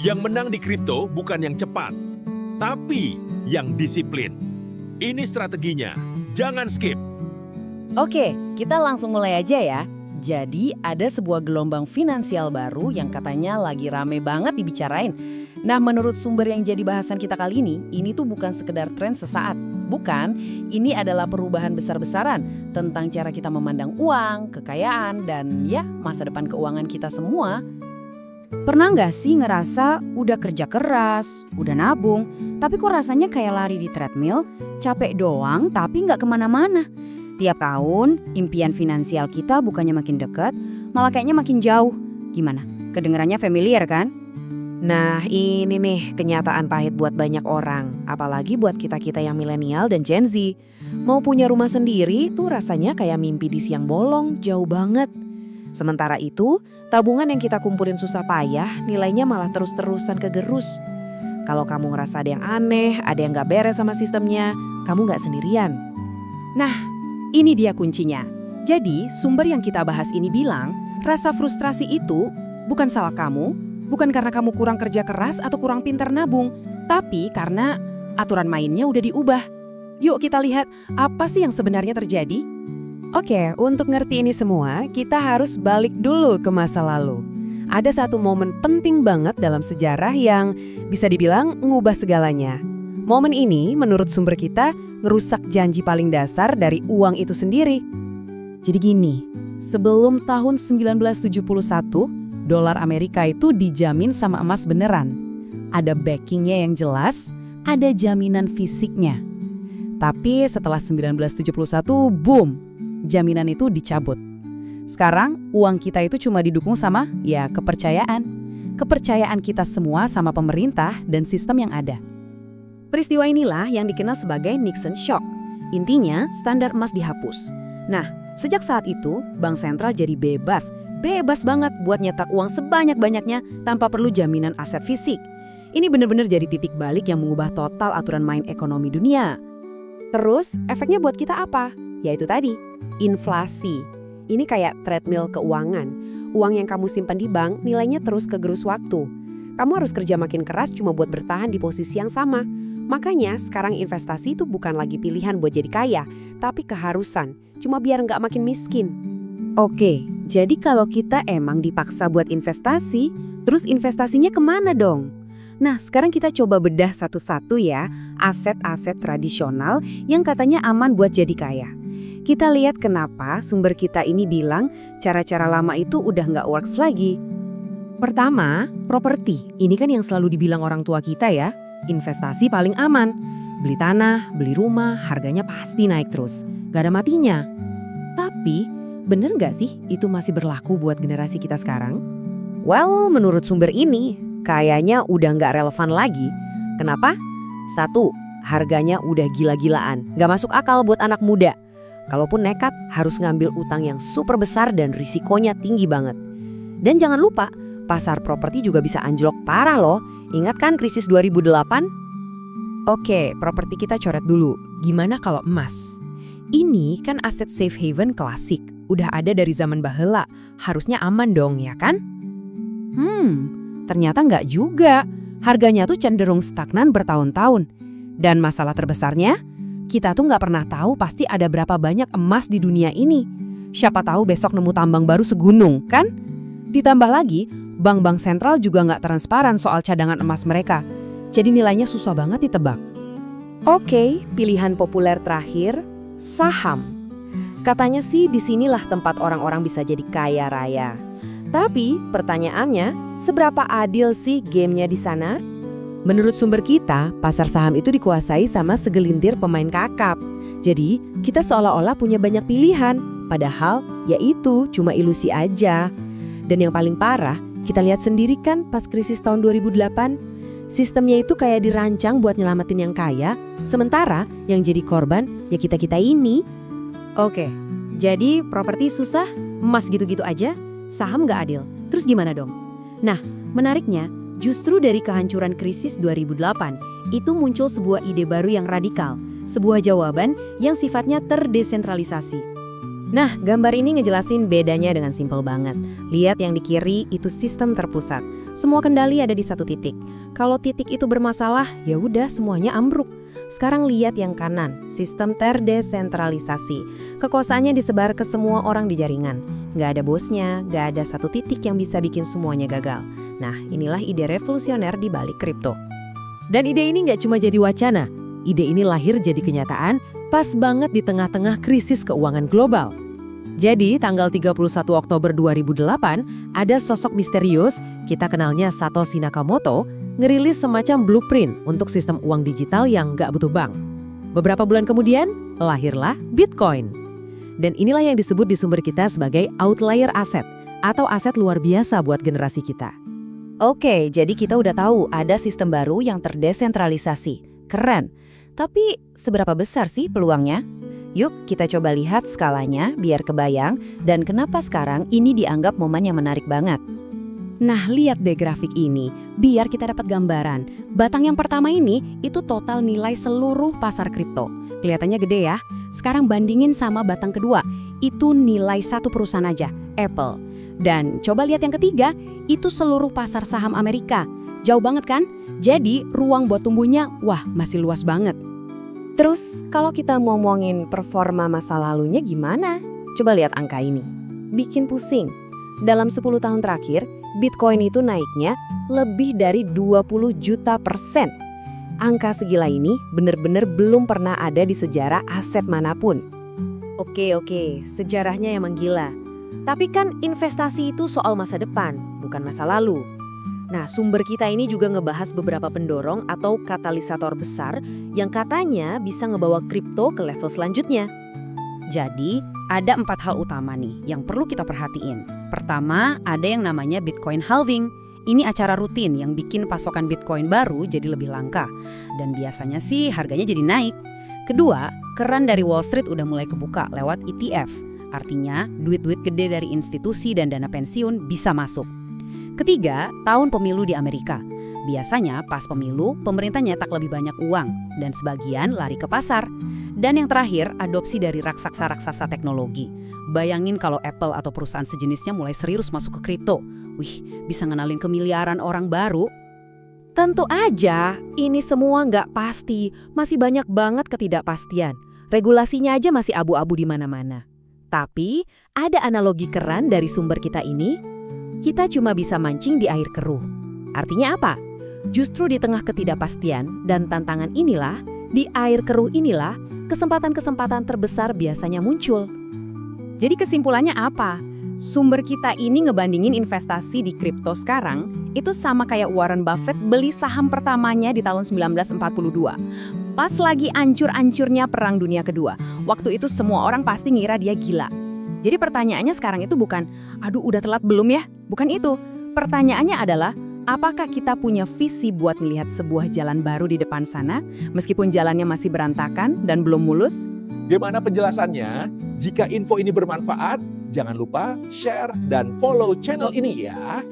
Yang menang di kripto bukan yang cepat, tapi yang disiplin. Ini strateginya, jangan skip. Oke, kita langsung mulai aja ya. Jadi ada sebuah gelombang finansial baru yang katanya lagi rame banget dibicarain. Nah, menurut sumber yang jadi bahasan kita kali ini tuh bukan sekedar tren sesaat. Bukan, ini adalah perubahan besar-besaran tentang cara kita memandang uang, kekayaan, dan ya masa depan keuangan kita semua. Pernah nggak sih ngerasa udah kerja keras, udah nabung, tapi kok rasanya kayak lari di treadmill, capek doang tapi nggak kemana-mana? Tiap tahun, impian finansial kita bukannya makin dekat, malah kayaknya makin jauh. Gimana? Kedengarannya familiar kan? Nah, ini nih kenyataan pahit buat banyak orang, apalagi buat kita-kita yang milenial dan Gen Z. Mau punya rumah sendiri tuh rasanya kayak mimpi di siang bolong, jauh banget. Sementara itu, tabungan yang kita kumpulin susah payah, nilainya malah terus-terusan kegerus. Kalau kamu ngerasa ada yang aneh, ada yang gak beres sama sistemnya, kamu gak sendirian. Nah, ini dia kuncinya. Jadi, sumber yang kita bahas ini bilang, rasa frustrasi itu bukan salah kamu, bukan karena kamu kurang kerja keras atau kurang pintar nabung, tapi karena aturan mainnya udah diubah. Yuk kita lihat apa sih yang sebenarnya terjadi. Oke, untuk ngerti ini semua, kita harus balik dulu ke masa lalu. Ada satu momen penting banget dalam sejarah yang bisa dibilang ngubah segalanya. Momen ini, menurut sumber kita, ngerusak janji paling dasar dari uang itu sendiri. Jadi gini, sebelum tahun 1971, dolar Amerika itu dijamin sama emas beneran. Ada backingnya yang jelas, ada jaminan fisiknya. Tapi setelah 1971, boom, jaminan itu dicabut. Sekarang, uang kita itu cuma didukung sama, ya, kepercayaan. Kepercayaan kita semua sama pemerintah dan sistem yang ada. Peristiwa inilah yang dikenal sebagai Nixon Shock. Intinya, standar emas dihapus. Nah, sejak saat itu, Bank Sentral jadi bebas banget buat nyetak uang sebanyak-banyaknya tanpa perlu jaminan aset fisik. Ini benar-benar jadi titik balik yang mengubah total aturan main ekonomi dunia. Terus, efeknya buat kita apa? Yaitu tadi, inflasi. Ini kayak treadmill keuangan. Uang yang kamu simpan di bank nilainya terus kegerus waktu. Kamu harus kerja makin keras cuma buat bertahan di posisi yang sama. Makanya sekarang investasi itu bukan lagi pilihan buat jadi kaya, tapi keharusan, cuma biar nggak makin miskin. Oke, jadi kalau kita emang dipaksa buat investasi, terus investasinya kemana dong? Nah, sekarang kita coba bedah satu-satu ya, aset-aset tradisional yang katanya aman buat jadi kaya. Kita lihat kenapa sumber kita ini bilang cara-cara lama itu udah nggak works lagi. Pertama, properti. Ini kan yang selalu dibilang orang tua kita ya. Investasi paling aman. Beli tanah, beli rumah, harganya pasti naik terus. Gak ada matinya. Tapi, bener gak sih itu masih berlaku buat generasi kita sekarang? Well, menurut sumber ini, kayaknya udah gak relevan lagi. Kenapa? Satu, harganya udah gila-gilaan. Gak masuk akal buat anak muda. Kalaupun nekat, harus ngambil utang yang super besar dan risikonya tinggi banget. Dan jangan lupa, pasar properti juga bisa anjlok parah loh. Ingat kan krisis 2008? Oke, properti kita coret dulu. Gimana kalau emas? Ini kan aset safe haven klasik. Udah ada dari zaman bahela. Harusnya aman dong, ya kan? Ternyata nggak juga. Harganya tuh cenderung stagnan bertahun-tahun. Dan masalah terbesarnya, kita tuh nggak pernah tahu pasti ada berapa banyak emas di dunia ini. Siapa tahu besok nemu tambang baru segunung, kan? Ditambah lagi, bank-bank sentral juga nggak transparan soal cadangan emas mereka. Jadi nilainya susah banget ditebak. Oke, pilihan populer terakhir, saham. Katanya sih disinilah tempat orang-orang bisa jadi kaya raya. Tapi pertanyaannya, seberapa adil sih gamenya di sana? Menurut sumber kita, pasar saham itu dikuasai sama segelintir pemain kakap. Jadi, kita seolah-olah punya banyak pilihan, padahal ya itu cuma ilusi aja. Dan yang paling parah, kita lihat sendiri kan pas krisis tahun 2008, sistemnya itu kayak dirancang buat nyelamatin yang kaya, sementara yang jadi korban ya kita-kita ini. Oke, jadi properti susah, emas gitu-gitu aja, saham nggak adil. Terus gimana dong? Nah, menariknya, justru dari kehancuran krisis 2008, itu muncul sebuah ide baru yang radikal, sebuah jawaban yang sifatnya terdesentralisasi. Nah, gambar ini ngejelasin bedanya dengan simpel banget. Lihat yang di kiri itu sistem terpusat. Semua kendali ada di satu titik. Kalau titik itu bermasalah, ya udah semuanya ambruk. Sekarang lihat yang kanan, sistem terdesentralisasi. Kekuasaannya disebar ke semua orang di jaringan. Nggak ada bosnya, nggak ada satu titik yang bisa bikin semuanya gagal. Nah, inilah ide revolusioner di balik kripto. Dan ide ini nggak cuma jadi wacana, ide ini lahir jadi kenyataan pas banget di tengah-tengah krisis keuangan global. Jadi, tanggal 31 Oktober 2008, ada sosok misterius, kita kenalnya Satoshi Nakamoto, ngerilis semacam blueprint untuk sistem uang digital yang nggak butuh bank. Beberapa bulan kemudian, lahirlah Bitcoin. Dan inilah yang disebut di sumber kita sebagai outlier asset, atau aset luar biasa buat generasi kita. Oke, jadi kita udah tahu ada sistem baru yang terdesentralisasi. Keren. Tapi seberapa besar sih peluangnya? Yuk kita coba lihat skalanya biar kebayang dan kenapa sekarang ini dianggap momen yang menarik banget. Nah, lihat deh grafik ini, biar kita dapat gambaran. Batang yang pertama ini, itu total nilai seluruh pasar kripto. Kelihatannya gede ya. Sekarang bandingin sama batang kedua, itu nilai satu perusahaan aja, Apple. Dan coba lihat yang ketiga, itu seluruh pasar saham Amerika. Jauh banget kan? Jadi, ruang buat tumbuhnya, wah masih luas banget. Terus, kalau kita ngomongin performa masa lalunya gimana? Coba lihat angka ini. Bikin pusing. Dalam 10 tahun terakhir, Bitcoin itu naiknya lebih dari 20 juta %. Angka segila ini benar-benar belum pernah ada di sejarah aset manapun. Oke, sejarahnya emang gila. Tapi kan investasi itu soal masa depan, bukan masa lalu. Nah, sumber kita ini juga ngebahas beberapa pendorong atau katalisator besar yang katanya bisa ngebawa kripto ke level selanjutnya. Jadi, ada 4 hal utama nih yang perlu kita perhatiin. Pertama, ada yang namanya Bitcoin halving. Ini acara rutin yang bikin pasokan Bitcoin baru jadi lebih langka. Dan biasanya sih harganya jadi naik. Kedua, keran dari Wall Street udah mulai kebuka lewat ETF. Artinya, duit-duit gede dari institusi dan dana pensiun bisa masuk. Ketiga, tahun pemilu di Amerika. Biasanya pas pemilu, pemerintah nyetak lebih banyak uang dan sebagian lari ke pasar. Dan yang terakhir, adopsi dari raksasa-raksasa teknologi. Bayangin kalau Apple atau perusahaan sejenisnya mulai serius masuk ke kripto. Wih, bisa ngenalin ke miliaran orang baru. Tentu aja, ini semua nggak pasti. Masih banyak banget ketidakpastian. Regulasinya aja masih abu-abu di mana-mana. Tapi, ada analogi keran dari sumber kita ini. Kita cuma bisa mancing di air keruh. Artinya apa? Justru di tengah ketidakpastian dan tantangan inilah, di air keruh inilah, kesempatan-kesempatan terbesar biasanya muncul. Jadi kesimpulannya apa? Sumber kita ini ngebandingin investasi di kripto sekarang, itu sama kayak Warren Buffett beli saham pertamanya di tahun 1942. Pas lagi ancur-ancurnya Perang Dunia Kedua. Waktu itu semua orang pasti ngira dia gila. Jadi pertanyaannya sekarang itu bukan, aduh udah telat belum ya? Bukan itu. Pertanyaannya adalah, apakah kita punya visi buat melihat sebuah jalan baru di depan sana, meskipun jalannya masih berantakan dan belum mulus? Gimana penjelasannya? Jika info ini bermanfaat, jangan lupa share dan follow channel ini ya.